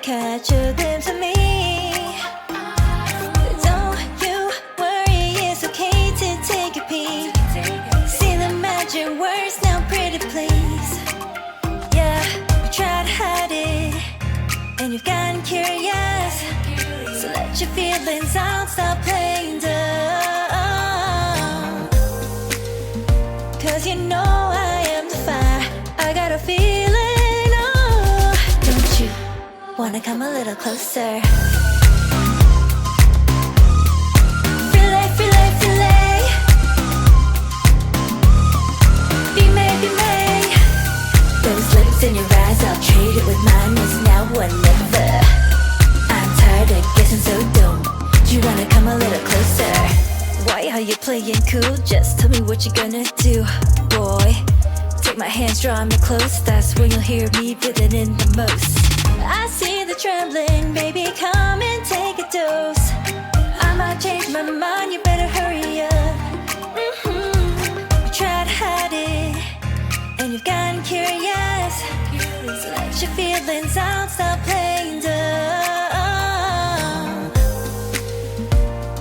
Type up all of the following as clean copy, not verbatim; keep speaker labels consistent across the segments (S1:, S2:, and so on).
S1: catch a glimpse of me. Don't you worry, it's okay to take a peek. See the magic words now, pretty please. Yeah, you tried to hide it, and you've gotten curious. So let your feelings out, stop playing dumb. Cause you know I am the fire, I got a feeling, oh. Don't you wanna come a little closer? Filet, filet, filet. Be made, be made. Those lips in your eyes, I'll trade it with mine. It's now or never. I'm tired of guessing so dumb. Do you wanna come a little closer? Why are you playing cool? Just tell me what you're gonna do, boy. Take my hands, draw me close. That's when you'll hear me breathing in the most. I see the trembling, baby, come and take a dose. I might change my mind, you better hurry up. You tried to hide it, and you've gotten curious. So let your feelings out, stop playing dumb.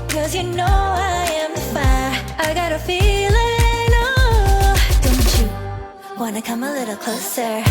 S1: Cause you know I am the fire, I got a feeling, oh. Don't you wanna come a little closer?